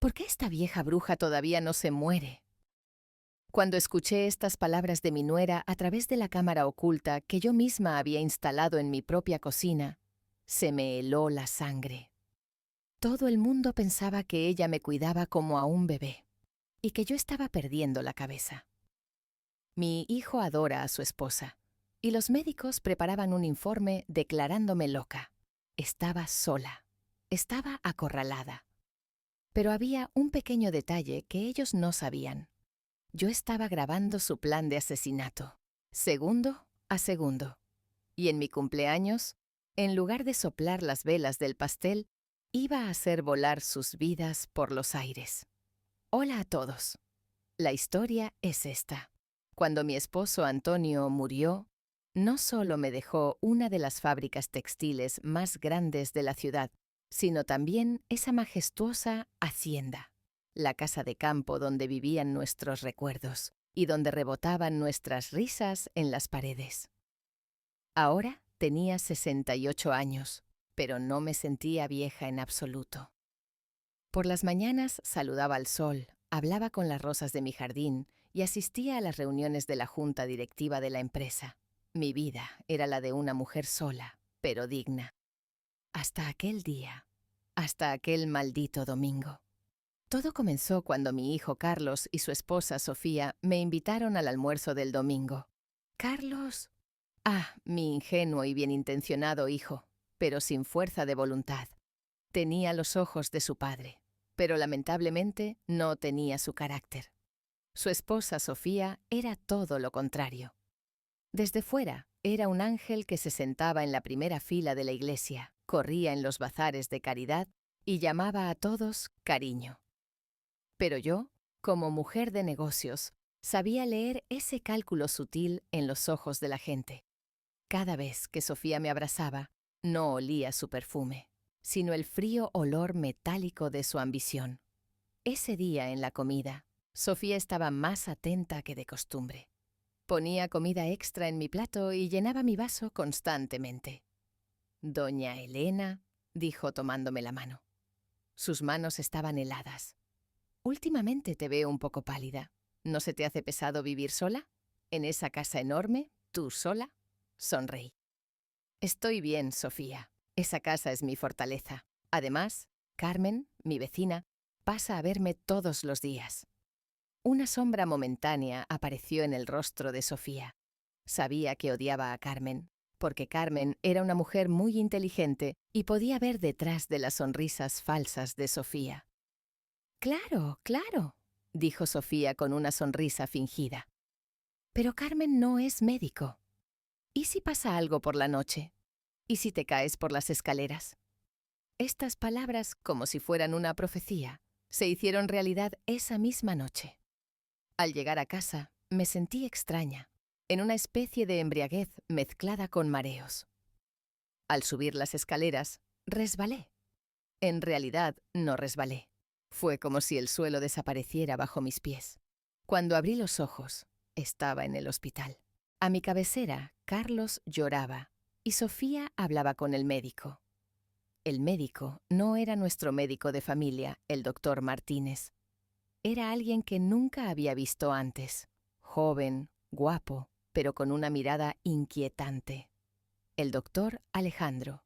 ¿Por qué esta vieja bruja todavía no se muere? Cuando escuché estas palabras de mi nuera a través de la cámara oculta que yo misma había instalado en mi propia cocina, se me heló la sangre. Todo el mundo pensaba que ella me cuidaba como a un bebé y que yo estaba perdiendo la cabeza. Mi hijo adora a su esposa y los médicos preparaban un informe declarándome loca. Estaba sola, estaba acorralada. Pero había un pequeño detalle que ellos no sabían. Yo estaba grabando su plan de asesinato, segundo a segundo. Y en mi cumpleaños, en lugar de soplar las velas del pastel, iba a hacer volar sus vidas por los aires. Hola a todos. La historia es esta. Cuando mi esposo Antonio murió, no solo me dejó una de las fábricas textiles más grandes de la ciudad, sino también esa majestuosa hacienda, la casa de campo donde vivían nuestros recuerdos y donde rebotaban nuestras risas en las paredes. Ahora tenía 68 años, pero no me sentía vieja en absoluto. Por las mañanas saludaba al sol, hablaba con las rosas de mi jardín y asistía a las reuniones de la junta directiva de la empresa. Mi vida era la de una mujer sola, pero digna. Hasta aquel día, hasta aquel maldito domingo. Todo comenzó cuando mi hijo Carlos y su esposa Sofía me invitaron al almuerzo del domingo. Carlos. Mi ingenuo y bienintencionado hijo, pero sin fuerza de voluntad. Tenía los ojos de su padre, pero lamentablemente no tenía su carácter. Su esposa Sofía era todo lo contrario. Desde fuera, era un ángel que se sentaba en la primera fila de la iglesia, corría en los bazares de caridad y llamaba a todos cariño. Pero yo, como mujer de negocios, sabía leer ese cálculo sutil en los ojos de la gente. Cada vez que Sofía me abrazaba, no olía su perfume, sino el frío olor metálico de su ambición. Ese día en la comida, Sofía estaba más atenta que de costumbre. Ponía comida extra en mi plato y llenaba mi vaso constantemente. «Doña Elena», dijo tomándome la mano. Sus manos estaban heladas. «Últimamente te veo un poco pálida. ¿No se te hace pesado vivir sola? ¿En esa casa enorme? ¿Tú sola?» Sonreí. «Estoy bien, Sofía. Esa casa es mi fortaleza. Además, Carmen, mi vecina, pasa a verme todos los días». Una sombra momentánea apareció en el rostro de Sofía. Sabía que odiaba a Carmen, porque Carmen era una mujer muy inteligente y podía ver detrás de las sonrisas falsas de Sofía. «Claro, claro», dijo Sofía con una sonrisa fingida. «Pero Carmen no es médico. ¿Y si pasa algo por la noche? ¿Y si te caes por las escaleras?» Estas palabras, como si fueran una profecía, se hicieron realidad esa misma noche. Al llegar a casa, me sentí extraña, en una especie de embriaguez mezclada con mareos. Al subir las escaleras, resbalé. En realidad, no resbalé. Fue como si el suelo desapareciera bajo mis pies. Cuando abrí los ojos, estaba en el hospital. A mi cabecera, Carlos lloraba y Sofía hablaba con el médico. El médico no era nuestro médico de familia, el doctor Martínez. Era alguien que nunca había visto antes. Joven, guapo, pero con una mirada inquietante. El doctor Alejandro.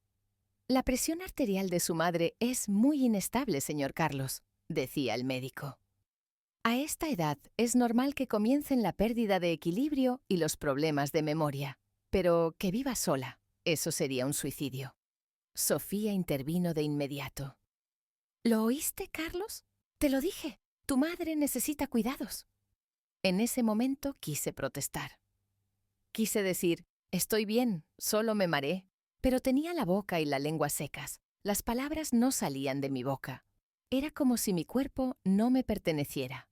«La presión arterial de su madre es muy inestable, señor Carlos», decía el médico. «A esta edad es normal que comiencen la pérdida de equilibrio y los problemas de memoria. Pero que viva sola, eso sería un suicidio». Sofía intervino de inmediato. «¿Lo oíste, Carlos? Te lo dije. Tu madre necesita cuidados». En ese momento quise protestar. Quise decir, «Estoy bien, solo me mareé». Pero tenía la boca y la lengua secas. Las palabras no salían de mi boca. Era como si mi cuerpo no me perteneciera.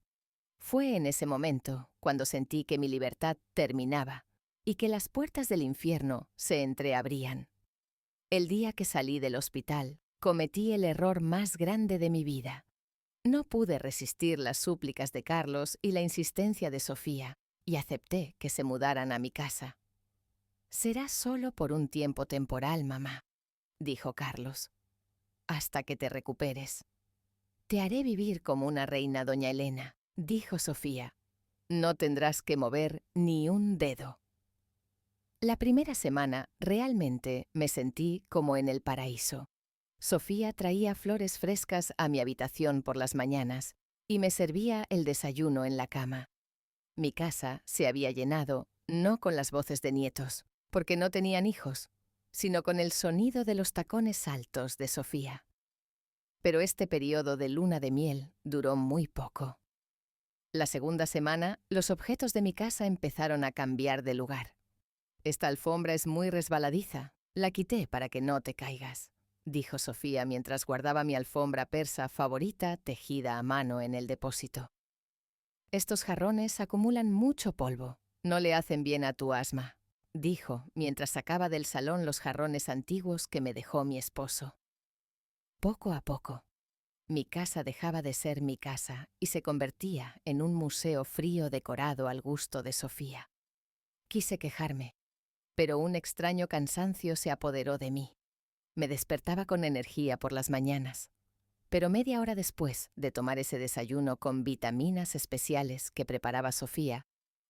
Fue en ese momento cuando sentí que mi libertad terminaba y que las puertas del infierno se entreabrían. El día que salí del hospital, cometí el error más grande de mi vida. No pude resistir las súplicas de Carlos y la insistencia de Sofía, y acepté que se mudaran a mi casa. «Será solo por un tiempo temporal, mamá», dijo Carlos. «Hasta que te recuperes». Te haré vivir como una reina, doña Elena, dijo Sofía. No tendrás que mover ni un dedo. La primera semana realmente me sentí como en el paraíso. Sofía traía flores frescas a mi habitación por las mañanas y me servía el desayuno en la cama. Mi casa se había llenado no con las voces de nietos, porque no tenían hijos, sino con el sonido de los tacones altos de Sofía. Pero este periodo de luna de miel duró muy poco. La segunda semana, los objetos de mi casa empezaron a cambiar de lugar. Esta alfombra es muy resbaladiza. La quité para que no te caigas, dijo Sofía mientras guardaba mi alfombra persa favorita tejida a mano en el depósito. Estos jarrones acumulan mucho polvo. No le hacen bien a tu asma, dijo mientras sacaba del salón los jarrones antiguos que me dejó mi esposo. Poco a poco, mi casa dejaba de ser mi casa y se convertía en un museo frío decorado al gusto de Sofía. Quise quejarme, pero un extraño cansancio se apoderó de mí. Me despertaba con energía por las mañanas, pero media hora después de tomar ese desayuno con vitaminas especiales que preparaba Sofía,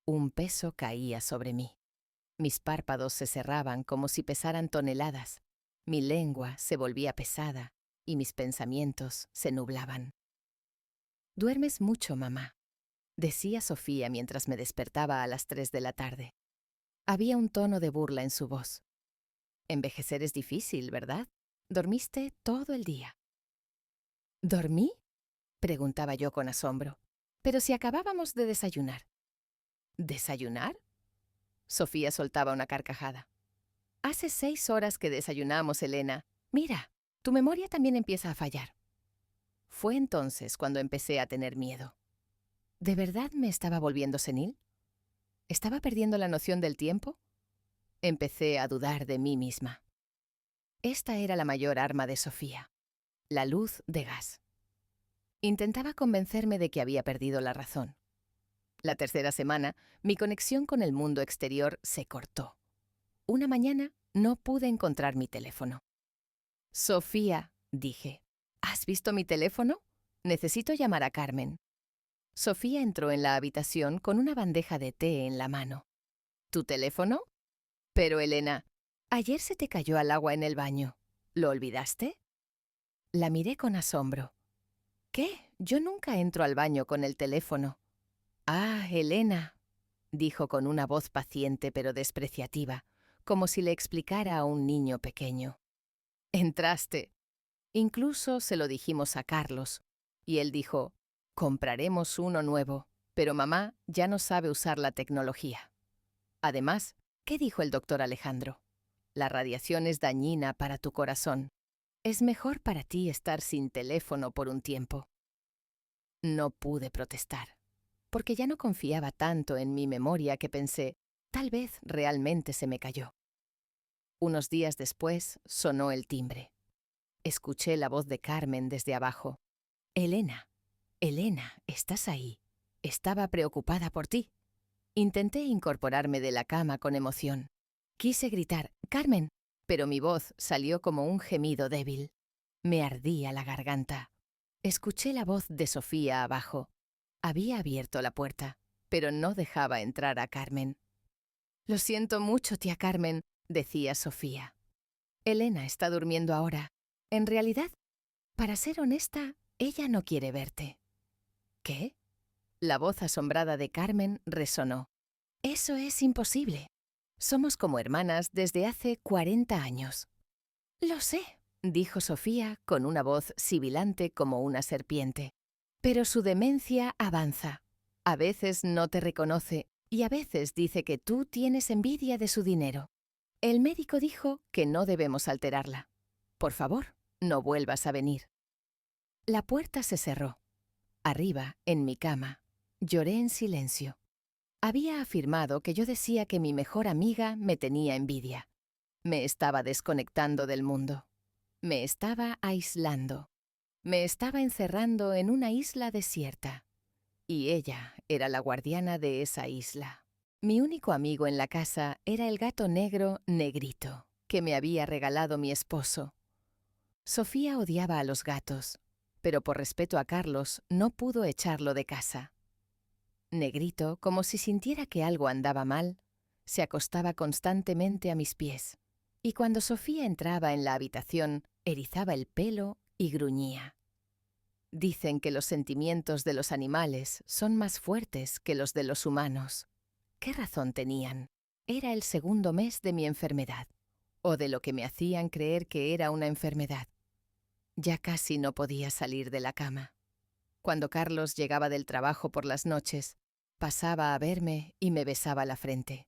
un peso caía sobre mí. Mis párpados se cerraban como si pesaran toneladas, mi lengua se volvía pesada y mis pensamientos se nublaban. «Duermes mucho, mamá», decía Sofía mientras me despertaba a las 3 de la tarde. Había un tono de burla en su voz. «Envejecer es difícil, ¿verdad? Dormiste todo el día». «¿Dormí?», preguntaba yo con asombro. «Pero si acabábamos de desayunar». «¿Desayunar?», Sofía soltaba una carcajada. «Hace 6 horas que desayunamos, Elena. Mira, tu memoria también empieza a fallar». Fue entonces cuando empecé a tener miedo. ¿De verdad me estaba volviendo senil? ¿Estaba perdiendo la noción del tiempo? Empecé a dudar de mí misma. Esta era la mayor arma de Sofía, la luz de gas. Intentaba convencerme de que había perdido la razón. La tercera semana, mi conexión con el mundo exterior se cortó. Una mañana no pude encontrar mi teléfono. «Sofía», dije, «¿has visto mi teléfono? Necesito llamar a Carmen». Sofía entró en la habitación con una bandeja de té en la mano. «¿Tu teléfono? Pero, Elena, ayer se te cayó al agua en el baño. ¿Lo olvidaste?» La miré con asombro. «¿Qué? Yo nunca entro al baño con el teléfono». «Ah, Elena», dijo con una voz paciente pero despreciativa, como si le explicara a un niño pequeño. «Entraste». Incluso se lo dijimos a Carlos, y él dijo, «Compraremos uno nuevo, pero mamá ya no sabe usar la tecnología». Además, ¿qué dijo el doctor Alejandro? «La radiación es dañina para tu corazón. Es mejor para ti estar sin teléfono por un tiempo». No pude protestar, porque ya no confiaba tanto en mi memoria que pensé, tal vez realmente se me cayó. Unos días después sonó el timbre. Escuché la voz de Carmen desde abajo. «Elena, Elena, ¿estás ahí? Estaba preocupada por ti». Intenté incorporarme de la cama con emoción. Quise gritar, «¡Carmen!», pero mi voz salió como un gemido débil. Me ardía la garganta. Escuché la voz de Sofía abajo. Había abierto la puerta, pero no dejaba entrar a Carmen. «Lo siento mucho, tía Carmen», decía Sofía. «Elena está durmiendo ahora. En realidad, para ser honesta, ella no quiere verte». «¿Qué?». La voz asombrada de Carmen resonó. «Eso es imposible. Somos como hermanas desde hace 40 años». «Lo sé», dijo Sofía con una voz sibilante como una serpiente. «Pero su demencia avanza. A veces no te reconoce y a veces dice que tú tienes envidia de su dinero. El médico dijo que no debemos alterarla. Por favor, no vuelvas a venir». La puerta se cerró. Arriba, en mi cama, lloré en silencio. Había afirmado que yo decía que mi mejor amiga me tenía envidia. Me estaba desconectando del mundo. Me estaba aislando. Me estaba encerrando en una isla desierta. Y ella era la guardiana de esa isla. Mi único amigo en la casa era el gato negro Negrito, que me había regalado mi esposo. Sofía odiaba a los gatos, pero por respeto a Carlos no pudo echarlo de casa. Negrito, como si sintiera que algo andaba mal, se acostaba constantemente a mis pies, y cuando Sofía entraba en la habitación, erizaba el pelo y gruñía. Dicen que los sentimientos de los animales son más fuertes que los de los humanos. ¿Qué razón tenían? Era el segundo mes de mi enfermedad, o de lo que me hacían creer que era una enfermedad. Ya casi no podía salir de la cama. Cuando Carlos llegaba del trabajo por las noches, pasaba a verme y me besaba la frente.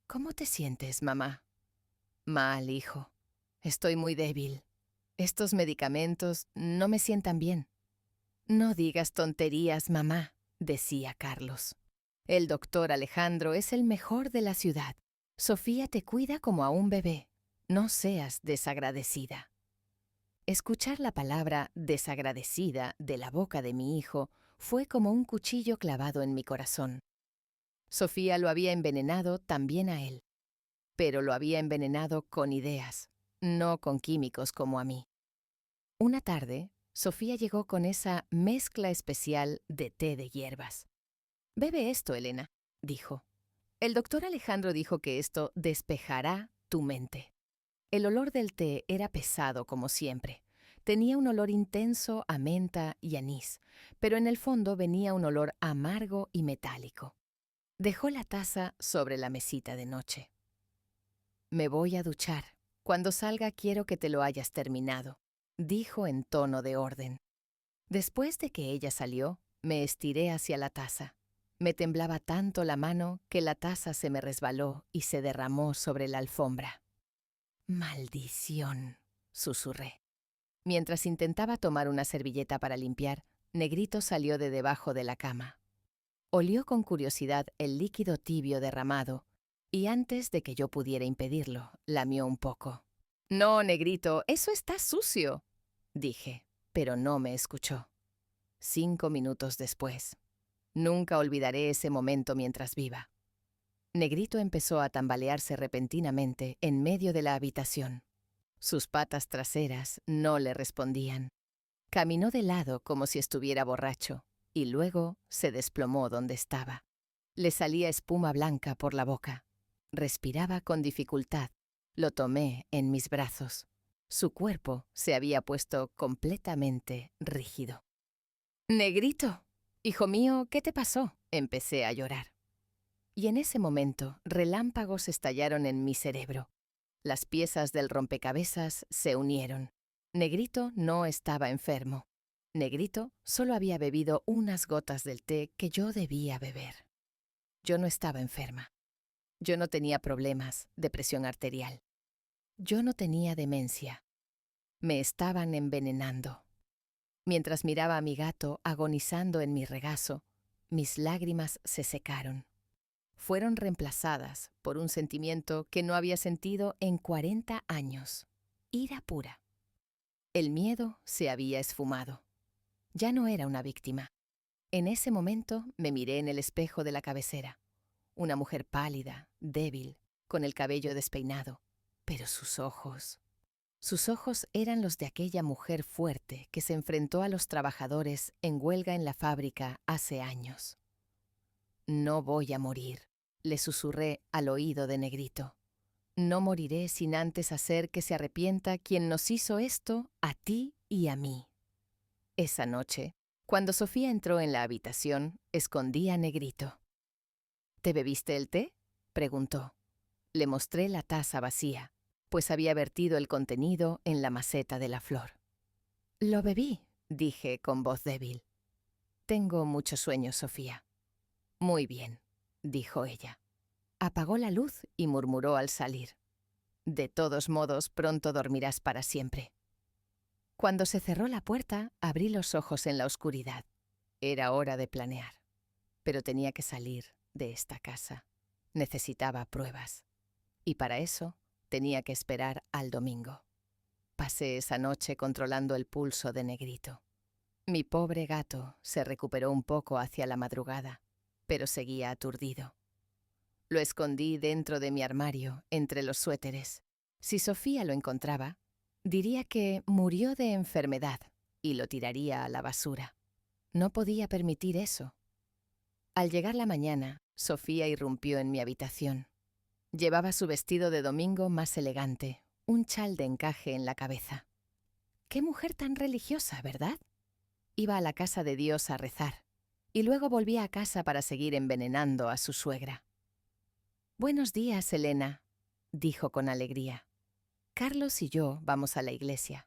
«¿Cómo te sientes, mamá?» «Mal, hijo. Estoy muy débil. Estos medicamentos no me sientan bien». «No digas tonterías, mamá», decía Carlos. «El doctor Alejandro es el mejor de la ciudad. Sofía te cuida como a un bebé. No seas desagradecida». Escuchar la palabra desagradecida de la boca de mi hijo fue como un cuchillo clavado en mi corazón. Sofía lo había envenenado también a él, pero lo había envenenado con ideas, no con químicos como a mí. Una tarde, Sofía llegó con esa mezcla especial de té de hierbas. «Bebe esto, Elena», dijo. «El doctor Alejandro dijo que esto despejará tu mente». El olor del té era pesado como siempre. Tenía un olor intenso a menta y anís, pero en el fondo venía un olor amargo y metálico. Dejó la taza sobre la mesita de noche. «Me voy a duchar. Cuando salga quiero que te lo hayas terminado», dijo en tono de orden. Después de que ella salió, me estiré hacia la taza. Me temblaba tanto la mano que la taza se me resbaló y se derramó sobre la alfombra. «Maldición», susurré. Mientras intentaba tomar una servilleta para limpiar, Negrito salió de debajo de la cama. Olió con curiosidad el líquido tibio derramado y antes de que yo pudiera impedirlo, lamió un poco. «No, Negrito, eso está sucio», dije, pero no me escuchó. 5 minutos después. Nunca olvidaré ese momento mientras viva. Negrito empezó a tambalearse repentinamente en medio de la habitación. Sus patas traseras no le respondían. Caminó de lado como si estuviera borracho y luego se desplomó donde estaba. Le salía espuma blanca por la boca. Respiraba con dificultad. Lo tomé en mis brazos. Su cuerpo se había puesto completamente rígido. «Negrito, hijo mío, ¿qué te pasó?», empecé a llorar. Y en ese momento, relámpagos estallaron en mi cerebro. Las piezas del rompecabezas se unieron. Negrito no estaba enfermo. Negrito solo había bebido unas gotas del té que yo debía beber. Yo no estaba enferma. Yo no tenía problemas de presión arterial. Yo no tenía demencia. Me estaban envenenando. Mientras miraba a mi gato agonizando en mi regazo, mis lágrimas se secaron. Fueron reemplazadas por un sentimiento que no había sentido en 40 años. Ira pura. El miedo se había esfumado. Ya no era una víctima. En ese momento me miré en el espejo de la cabecera. Una mujer pálida, débil, con el cabello despeinado. Pero sus ojos eran los de aquella mujer fuerte que se enfrentó a los trabajadores en huelga en la fábrica hace años. «No voy a morir», le susurré al oído de Negrito. «No moriré sin antes hacer que se arrepienta quien nos hizo esto a ti y a mí». Esa noche, cuando Sofía entró en la habitación, escondí a Negrito. «¿Te bebiste el té?», preguntó. Le mostré la taza vacía, pues había vertido el contenido en la maceta de la flor. «Lo bebí», dije con voz débil. «Tengo mucho sueño, Sofía». «Muy bien», dijo ella. Apagó la luz y murmuró al salir. «De todos modos, pronto dormirás para siempre». Cuando se cerró la puerta, abrí los ojos en la oscuridad. Era hora de planear. Pero tenía que salir de esta casa. Necesitaba pruebas. Y para eso tenía que esperar al domingo. Pasé esa noche controlando el pulso de Negrito. Mi pobre gato se recuperó un poco hacia la madrugada, pero seguía aturdido. Lo escondí dentro de mi armario, entre los suéteres. Si Sofía lo encontraba, diría que murió de enfermedad, y lo tiraría a la basura. No podía permitir eso. Al llegar la mañana, Sofía irrumpió en mi habitación. Llevaba su vestido de domingo más elegante, un chal de encaje en la cabeza. ¡Qué mujer tan religiosa!, ¿verdad? Iba a la casa de Dios a rezar, y luego volvía a casa para seguir envenenando a su suegra. «Buenos días, Elena», dijo con alegría. «Carlos y yo vamos a la iglesia.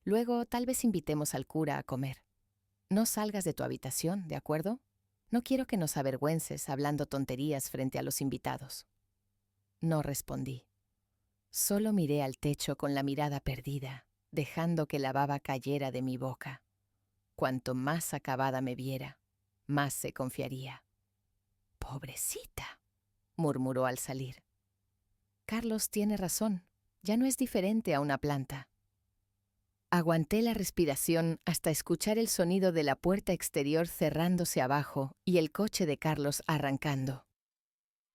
Luego tal vez invitemos al cura a comer. No salgas de tu habitación, ¿de acuerdo? No quiero que nos avergüences hablando tonterías frente a los invitados». No respondí. Solo miré al techo con la mirada perdida, dejando que la baba cayera de mi boca. Cuanto más acabada me viera, más se confiaría. «Pobrecita», murmuró al salir. «Carlos tiene razón, ya no es diferente a una planta». Aguanté la respiración hasta escuchar el sonido de la puerta exterior cerrándose abajo y el coche de Carlos arrancando.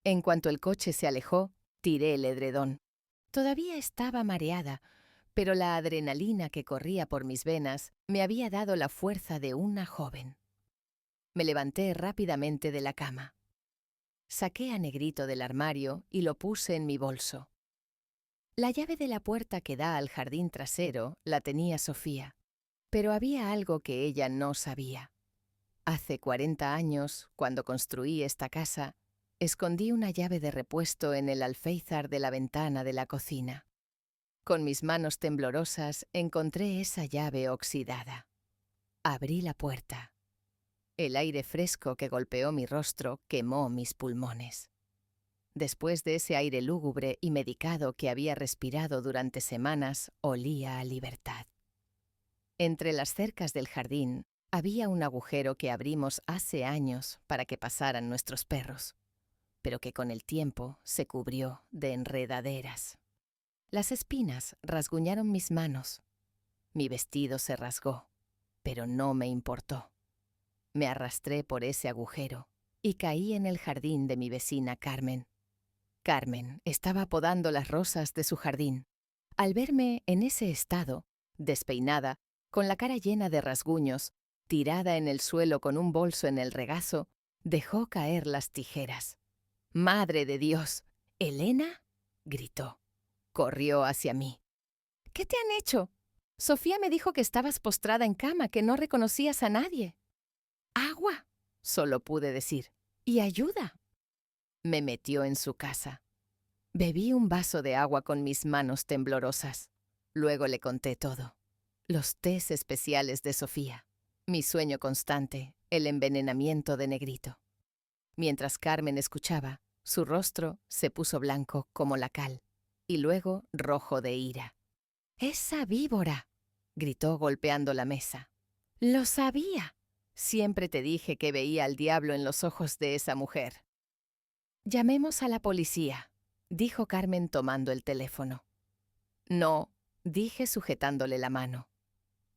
En cuanto el coche se alejó, tiré el edredón. Todavía estaba mareada, pero la adrenalina que corría por mis venas me había dado la fuerza de una joven. Me levanté rápidamente de la cama. Saqué a Negrito del armario y lo puse en mi bolso. La llave de la puerta que da al jardín trasero la tenía Sofía, pero había algo que ella no sabía. Hace 40 años, cuando construí esta casa, escondí una llave de repuesto en el alféizar de la ventana de la cocina. Con mis manos temblorosas encontré esa llave oxidada. Abrí la puerta. El aire fresco que golpeó mi rostro quemó mis pulmones. Después de ese aire lúgubre y medicado que había respirado durante semanas, olía a libertad. Entre las cercas del jardín había un agujero que abrimos hace años para que pasaran nuestros perros, pero que con el tiempo se cubrió de enredaderas. Las espinas rasguñaron mis manos. Mi vestido se rasgó, pero no me importó. Me arrastré por ese agujero y caí en el jardín de mi vecina Carmen. Carmen estaba podando las rosas de su jardín. Al verme en ese estado, despeinada, con la cara llena de rasguños, tirada en el suelo con un bolso en el regazo, dejó caer las tijeras. «¡Madre de Dios! ¿Elena?», gritó. Corrió hacia mí. «¿Qué te han hecho? Sofía me dijo que estabas postrada en cama, que no reconocías a nadie». «¡Agua!», solo pude decir. «¡Y ayuda!». Me metió en su casa. Bebí un vaso de agua con mis manos temblorosas. Luego le conté todo. Los tés especiales de Sofía, mi sueño constante, el envenenamiento de Negrito. Mientras Carmen escuchaba, su rostro se puso blanco como la cal, y luego rojo de ira. «¡Esa víbora!», gritó golpeando la mesa. «¡Lo sabía! Siempre te dije que veía al diablo en los ojos de esa mujer». «Llamemos a la policía», dijo Carmen tomando el teléfono. «No», dije sujetándole la mano.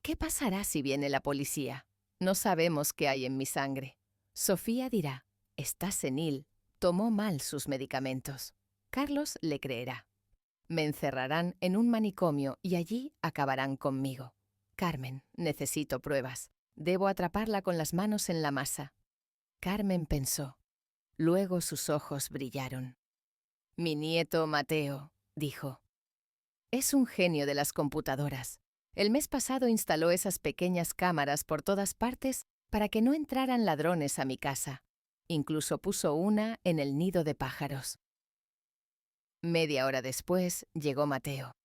«¿Qué pasará si viene la policía? No sabemos qué hay en mi sangre. Sofía dirá, está senil, tomó mal sus medicamentos. Carlos le creerá. Me encerrarán en un manicomio y allí acabarán conmigo. Carmen, necesito pruebas. Debo atraparla con las manos en la masa». Carmen pensó. Luego sus ojos brillaron. «Mi nieto Mateo», dijo. «Es un genio de las computadoras. El mes pasado instaló esas pequeñas cámaras por todas partes para que no entraran ladrones a mi casa. Incluso puso una en el nido de pájaros». Media hora después llegó Mateo.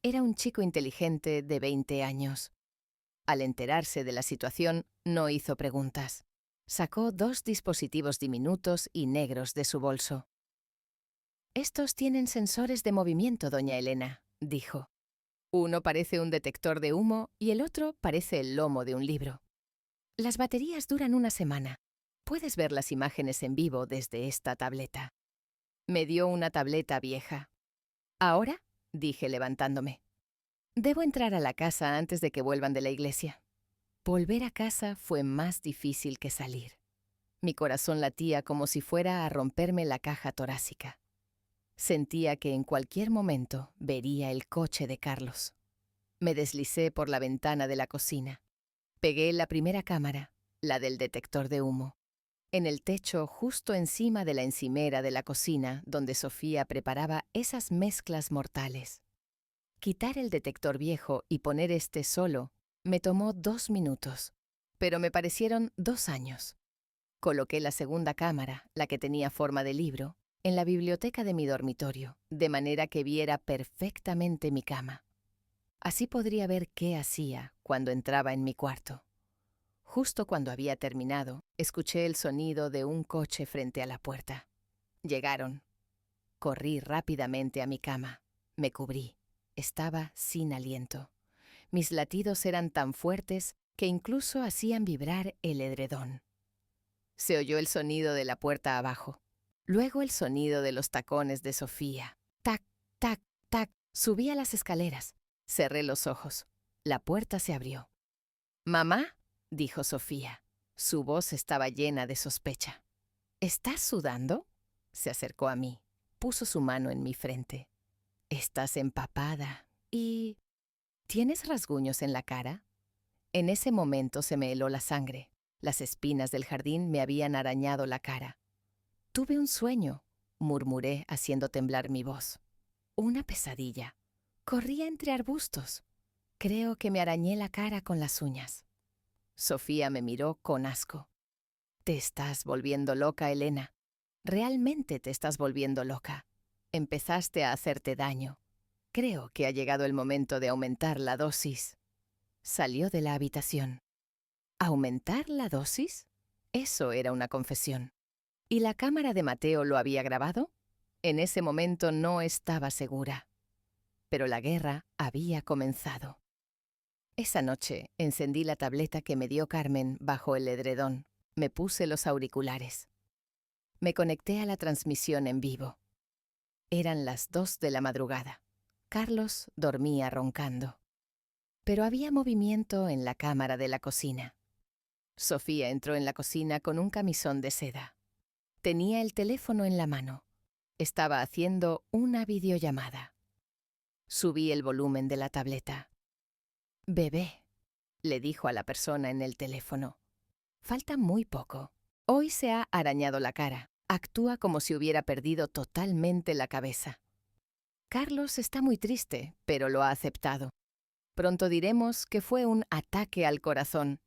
Era un chico inteligente de 20 años. Al enterarse de la situación, no hizo preguntas. Sacó 2 dispositivos diminutos y negros de su bolso. «Estos tienen sensores de movimiento, doña Elena», dijo. «Uno parece un detector de humo y el otro parece el lomo de un libro. Las baterías duran una semana. Puedes ver las imágenes en vivo desde esta tableta». Me dio una tableta vieja. «¿Ahora?», dije levantándome. «Debo entrar a la casa antes de que vuelvan de la iglesia». Volver a casa fue más difícil que salir. Mi corazón latía como si fuera a romperme la caja torácica. Sentía que en cualquier momento vería el coche de Carlos. Me deslicé por la ventana de la cocina. Pegué la primera cámara, la del detector de humo, en el techo justo encima de la encimera de la cocina donde Sofía preparaba esas mezclas mortales. Quitar el detector viejo y poner este solo me tomó 2 minutos, pero me parecieron 2 años. Coloqué la segunda cámara, la que tenía forma de libro, en la biblioteca de mi dormitorio, de manera que viera perfectamente mi cama. Así podría ver qué hacía cuando entraba en mi cuarto. Justo cuando había terminado, escuché el sonido de un coche frente a la puerta. Llegaron. Corrí rápidamente a mi cama. Me cubrí. Estaba sin aliento. Mis latidos eran tan fuertes que incluso hacían vibrar el edredón. Se oyó el sonido de la puerta abajo. Luego el sonido de los tacones de Sofía. Tac, tac, tac. Subí a las escaleras. Cerré los ojos. La puerta se abrió. «¿Mamá?», dijo Sofía. Su voz estaba llena de sospecha. «¿Estás sudando?». Se acercó a mí. Puso su mano en mi frente. «Estás empapada. ¿Y tienes rasguños en la cara?». En ese momento se me heló la sangre. Las espinas del jardín me habían arañado la cara. «Tuve un sueño», murmuré haciendo temblar mi voz. «Una pesadilla. Corría entre arbustos. Creo que me arañé la cara con las uñas». Sofía me miró con asco. «Te estás volviendo loca, Elena. Realmente te estás volviendo loca. Empezaste a hacerte daño. Creo que ha llegado el momento de aumentar la dosis». Salió de la habitación. ¿Aumentar la dosis? Eso era una confesión. ¿Y la cámara de Mateo lo había grabado? En ese momento no estaba segura. Pero la guerra había comenzado. Esa noche encendí la tableta que me dio Carmen bajo el edredón. Me puse los auriculares. Me conecté a la transmisión en vivo. Eran las 2 de la madrugada. Carlos dormía roncando. Pero había movimiento en la cámara de la cocina. Sofía entró en la cocina con un camisón de seda. Tenía el teléfono en la mano. Estaba haciendo una videollamada. Subí el volumen de la tableta. «Bebé», le dijo a la persona en el teléfono. «Falta muy poco. Hoy se ha arañado la cara. Actúa como si hubiera perdido totalmente la cabeza. Carlos está muy triste, pero lo ha aceptado. Pronto diremos que fue un ataque al corazón».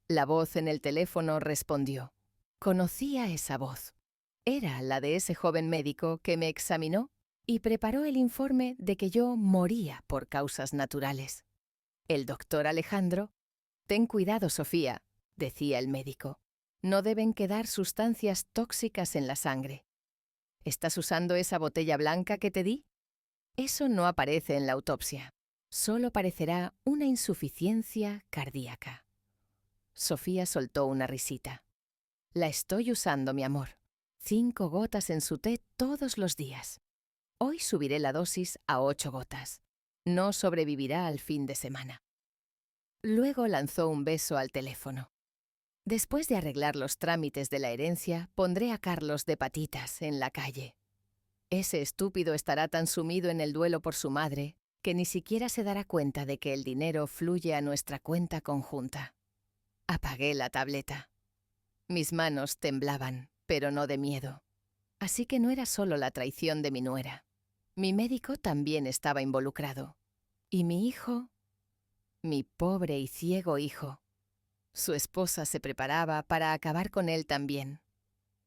La voz en el teléfono respondió. Conocía esa voz. Era la de ese joven médico que me examinó y preparó el informe de que yo moría por causas naturales. El doctor Alejandro. «Ten cuidado, Sofía», decía el médico. «No deben quedar sustancias tóxicas en la sangre. ¿Estás usando esa botella blanca que te di? Eso no aparece en la autopsia. Solo parecerá una insuficiencia cardíaca». Sofía soltó una risita. «La estoy usando, mi amor. 5 gotas en su té todos los días. Hoy subiré la dosis a 8 gotas. No sobrevivirá al fin de semana». Luego lanzó un beso al teléfono. «Después de arreglar los trámites de la herencia, pondré a Carlos de patitas en la calle. Ese estúpido estará tan sumido en el duelo por su madre que ni siquiera se dará cuenta de que el dinero fluye a nuestra cuenta conjunta». Apagué la tableta. Mis manos temblaban, pero no de miedo. Así que no era solo la traición de mi nuera. Mi médico también estaba involucrado. Y mi hijo, mi pobre y ciego hijo. Su esposa se preparaba para acabar con él también.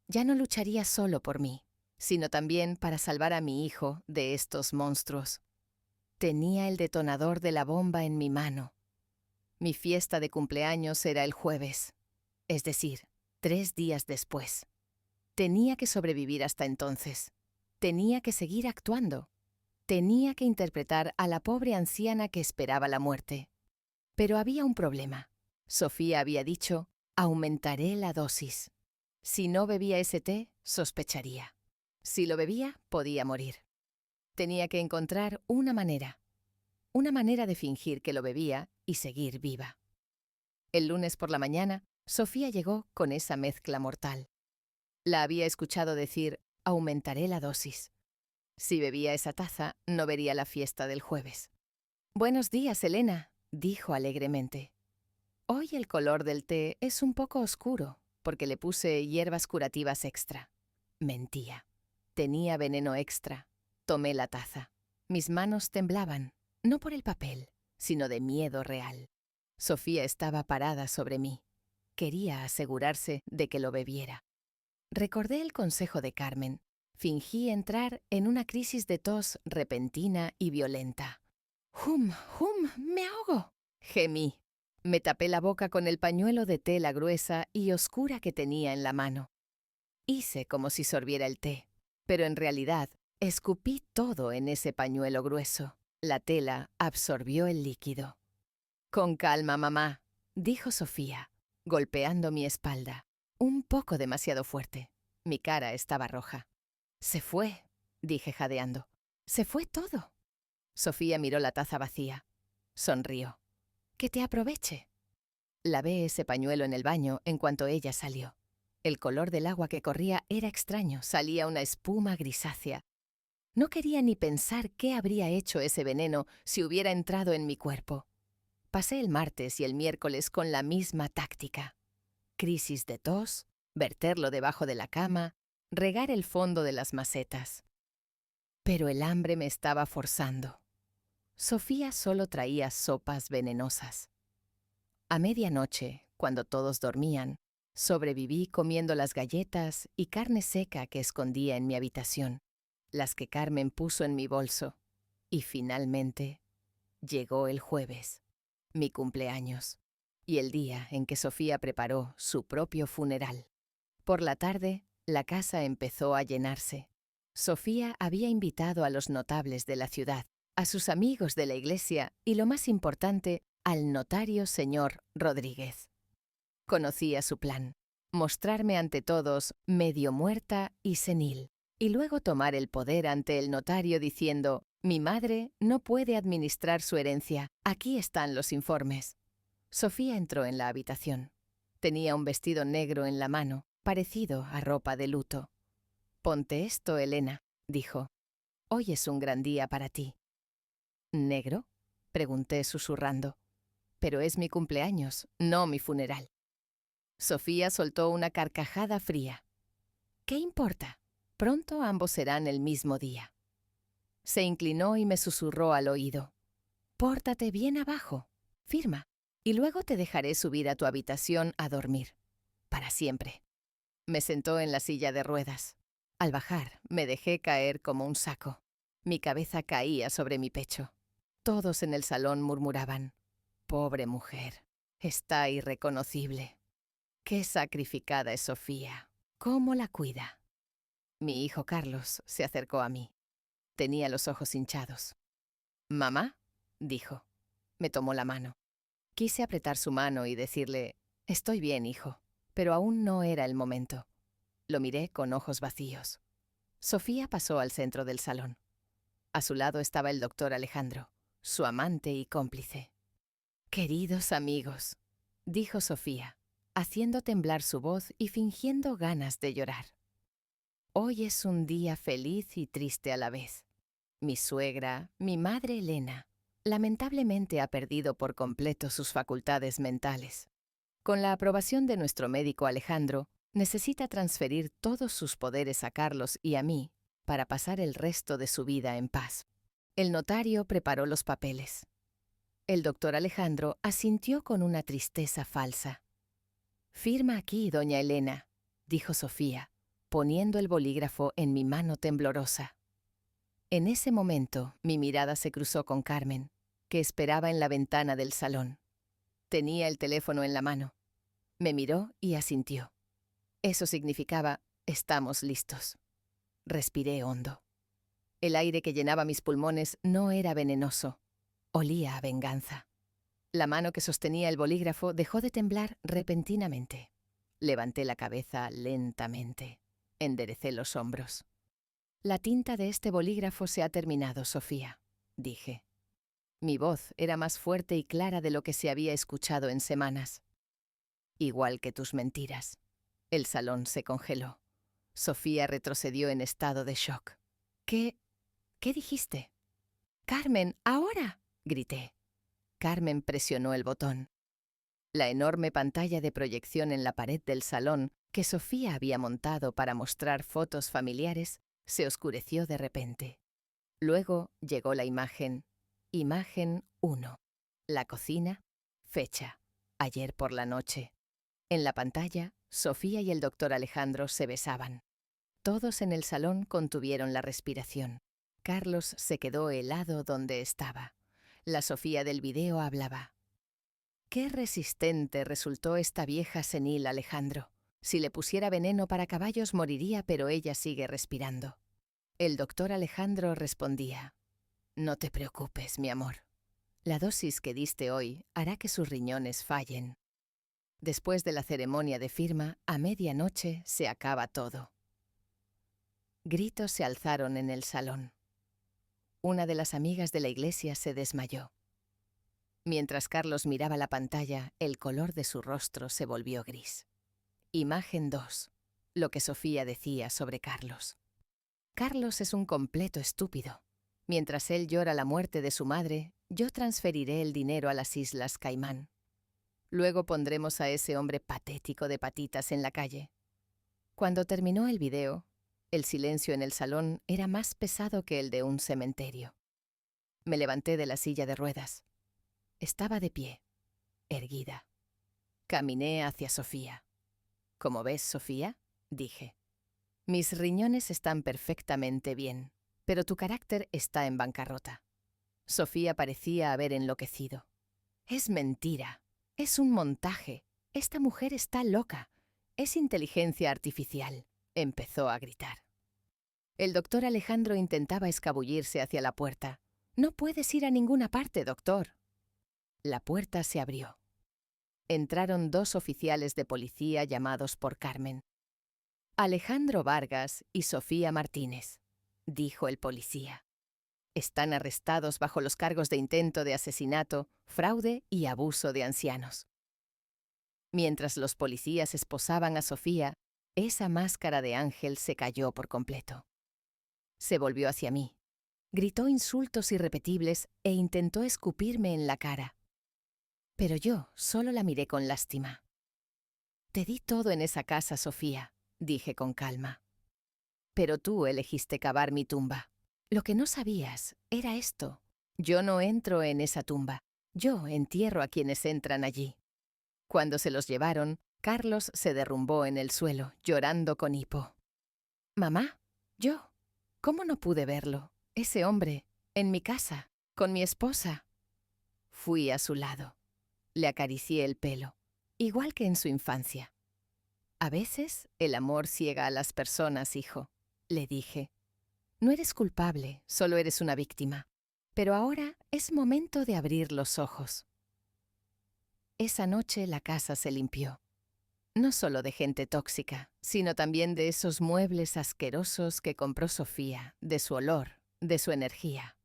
Ya no lucharía solo por mí, sino también para salvar a mi hijo de estos monstruos. Tenía el detonador de la bomba en mi mano. Mi fiesta de cumpleaños era el jueves, es decir, 3 días después. Tenía que sobrevivir hasta entonces. Tenía que seguir actuando. Tenía que interpretar a la pobre anciana que esperaba la muerte. Pero había un problema. Sofía había dicho, aumentaré la dosis. Si no bebía ese té, sospecharía. Si lo bebía, podía morir. Tenía que encontrar una manera de fingir que lo bebía y seguir viva. El lunes por la mañana, Sofía llegó con esa mezcla mortal. La había escuchado decir, aumentaré la dosis. Si bebía esa taza, no vería la fiesta del jueves. «Buenos días, Elena», dijo alegremente. Hoy el color del té es un poco oscuro, porque le puse hierbas curativas extra. Mentía. Tenía veneno extra. Tomé la taza. Mis manos temblaban, no por el papel, sino de miedo real. Sofía estaba parada sobre mí. Quería asegurarse de que lo bebiera. Recordé el consejo de Carmen. Fingí entrar en una crisis de tos repentina y violenta. ¡Hum, hum! ¡Me ahogo!, gemí. Me tapé la boca con el pañuelo de tela gruesa y oscura que tenía en la mano. Hice como si sorbiera el té, pero en realidad escupí todo en ese pañuelo grueso. La tela absorbió el líquido. «Con calma, mamá», dijo Sofía, golpeando mi espalda, un poco demasiado fuerte. Mi cara estaba roja. «Se fue», dije jadeando. «Se fue todo». Sofía miró la taza vacía. Sonrió. «Que te aproveche». Lavé ese pañuelo en el baño en cuanto ella salió. El color del agua que corría era extraño, salía una espuma grisácea. No quería ni pensar qué habría hecho ese veneno si hubiera entrado en mi cuerpo. Pasé el martes y el miércoles con la misma táctica. Crisis de tos, verterlo debajo de la cama, regar el fondo de las macetas. Pero el hambre me estaba forzando. Sofía solo traía sopas venenosas. A medianoche, cuando todos dormían, sobreviví comiendo las galletas y carne seca que escondía en mi habitación, las que Carmen puso en mi bolso. Y finalmente, llegó el jueves, mi cumpleaños, y el día en que Sofía preparó su propio funeral. Por la tarde, la casa empezó a llenarse. Sofía había invitado a los notables de la ciudad, a sus amigos de la iglesia y, lo más importante, al notario señor Rodríguez. Conocía su plan: mostrarme ante todos medio muerta y senil, y luego tomar el poder ante el notario diciendo: «Mi madre no puede administrar su herencia, aquí están los informes». Sofía entró en la habitación. Tenía un vestido negro en la mano, parecido a ropa de luto. «Ponte esto, Elena», dijo. «Hoy es un gran día para ti». «¿Negro?», pregunté susurrando. «Pero es mi cumpleaños, no mi funeral». Sofía soltó una carcajada fría. «¿Qué importa? Pronto ambos serán el mismo día». Se inclinó y me susurró al oído: «Pórtate bien abajo, firma, y luego te dejaré subir a tu habitación a dormir. Para siempre». Me sentó en la silla de ruedas. Al bajar, me dejé caer como un saco. Mi cabeza caía sobre mi pecho. Todos en el salón murmuraban: «Pobre mujer, está irreconocible. Qué sacrificada es Sofía. ¿Cómo la cuida?». Mi hijo Carlos se acercó a mí. Tenía los ojos hinchados. «¿Mamá?», dijo. Me tomó la mano. Quise apretar su mano y decirle: «Estoy bien, hijo», pero aún no era el momento. Lo miré con ojos vacíos. Sofía pasó al centro del salón. A su lado estaba el doctor Alejandro, su amante y cómplice. «Queridos amigos», dijo Sofía, haciendo temblar su voz y fingiendo ganas de llorar. «Hoy es un día feliz y triste a la vez. Mi suegra, mi madre Elena, lamentablemente ha perdido por completo sus facultades mentales. Con la aprobación de nuestro médico Alejandro, necesita transferir todos sus poderes a Carlos y a mí para pasar el resto de su vida en paz». El notario preparó los papeles. El doctor Alejandro asintió con una tristeza falsa. «Firma aquí, doña Elena», dijo Sofía, poniendo el bolígrafo en mi mano temblorosa. En ese momento, mi mirada se cruzó con Carmen, que esperaba en la ventana del salón. Tenía el teléfono en la mano. Me miró y asintió. Eso significaba: «Estamos listos». Respiré hondo. El aire que llenaba mis pulmones no era venenoso. Olía a venganza. La mano que sostenía el bolígrafo dejó de temblar repentinamente. Levanté la cabeza lentamente. Enderecé los hombros. «La tinta de este bolígrafo se ha terminado, Sofía», dije. Mi voz era más fuerte y clara de lo que se había escuchado en semanas. «Igual que tus mentiras». El salón se congeló. Sofía retrocedió en estado de shock. «¿Qué dijiste?» «Carmen, ahora», grité. Carmen presionó el botón. La enorme pantalla de proyección en la pared del salón que Sofía había montado para mostrar fotos familiares se oscureció de repente. Luego llegó la imagen. Imagen 1. La cocina. Fecha. Ayer por la noche. En la pantalla, Sofía y el doctor Alejandro se besaban. Todos en el salón contuvieron la respiración. Carlos se quedó helado donde estaba. La Sofía del video hablaba. Qué resistente resultó esta vieja senil, Alejandro. Si le pusiera veneno para caballos moriría, pero ella sigue respirando. El doctor Alejandro respondía. No te preocupes, mi amor. La dosis que diste hoy hará que sus riñones fallen. Después de la ceremonia de firma, a medianoche se acaba todo. Gritos se alzaron en el salón. Una de las amigas de la iglesia se desmayó. Mientras Carlos miraba la pantalla, el color de su rostro se volvió gris. Imagen 2. Lo que Sofía decía sobre Carlos. Carlos es un completo estúpido. Mientras él llora la muerte de su madre, yo transferiré el dinero a las Islas Caimán. Luego pondremos a ese hombre patético de patitas en la calle. Cuando terminó el video, el silencio en el salón era más pesado que el de un cementerio. Me levanté de la silla de ruedas. Estaba de pie, erguida. Caminé hacia Sofía. «¿Cómo ves, Sofía?», dije. «Mis riñones están perfectamente bien, pero tu carácter está en bancarrota». Sofía parecía haber enloquecido. «Es mentira. Es un montaje. Esta mujer está loca. Es inteligencia artificial», empezó a gritar. El doctor Alejandro intentaba escabullirse hacia la puerta. «No puedes ir a ninguna parte, doctor». La puerta se abrió. Entraron 2 oficiales de policía llamados por Carmen. «Alejandro Vargas y Sofía Martínez», dijo el policía. «Están arrestados bajo los cargos de intento de asesinato, fraude y abuso de ancianos». Mientras los policías esposaban a Sofía, esa máscara de ángel se cayó por completo. Se volvió hacia mí. Gritó insultos irrepetibles e intentó escupirme en la cara. Pero yo solo la miré con lástima. «Te di todo en esa casa, Sofía», dije con calma. «Pero tú elegiste cavar mi tumba. Lo que no sabías era esto. Yo no entro en esa tumba. Yo entierro a quienes entran allí». Cuando se los llevaron, Carlos se derrumbó en el suelo, llorando con hipo. «Mamá, yo, ¿cómo no pude verlo? Ese hombre, en mi casa, con mi esposa». Fui a su lado. Le acaricié el pelo, igual que en su infancia. «A veces el amor ciega a las personas, hijo», le dije. «No eres culpable, solo eres una víctima. Pero ahora es momento de abrir los ojos». Esa noche la casa se limpió. No solo de gente tóxica, sino también de esos muebles asquerosos que compró Sofía, de su olor, de su energía.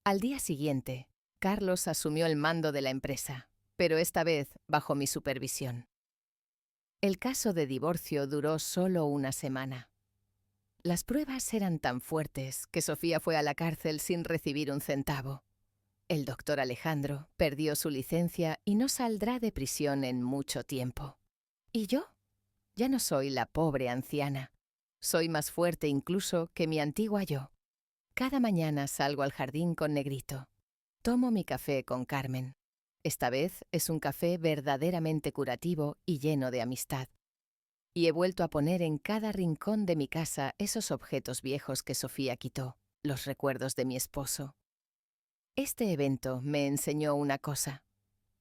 Al día siguiente, Carlos asumió el mando de la empresa, pero esta vez bajo mi supervisión. El caso de divorcio duró solo una semana. Las pruebas eran tan fuertes que Sofía fue a la cárcel sin recibir un centavo. El doctor Alejandro perdió su licencia y no saldrá de prisión en mucho tiempo. ¿Y yo? Ya no soy la pobre anciana. Soy más fuerte incluso que mi antigua yo. Cada mañana salgo al jardín con Negrito. Tomo mi café con Carmen. Esta vez es un café verdaderamente curativo y lleno de amistad. Y he vuelto a poner en cada rincón de mi casa esos objetos viejos que Sofía quitó, los recuerdos de mi esposo. Este evento me enseñó una cosa.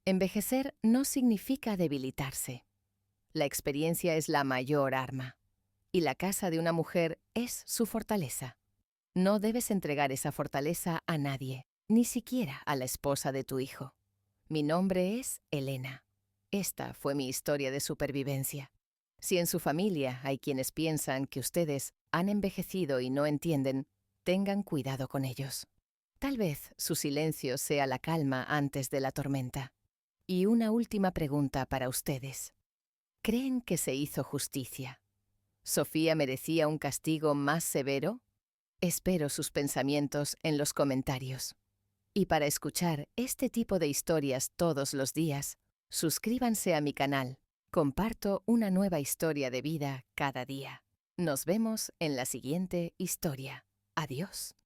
Envejecer no significa debilitarse. La experiencia es la mayor arma. Y la casa de una mujer es su fortaleza. No debes entregar esa fortaleza a nadie, ni siquiera a la esposa de tu hijo. Mi nombre es Elena. Esta fue mi historia de supervivencia. Si en su familia hay quienes piensan que ustedes han envejecido y no entienden, tengan cuidado con ellos. Tal vez su silencio sea la calma antes de la tormenta. Y una última pregunta para ustedes. ¿Creen que se hizo justicia? ¿Sofía merecía un castigo más severo? Espero sus pensamientos en los comentarios. Y para escuchar este tipo de historias todos los días, Suscríbanse a mi canal. Comparto una nueva historia de vida cada día. Nos vemos en la siguiente historia. Adiós.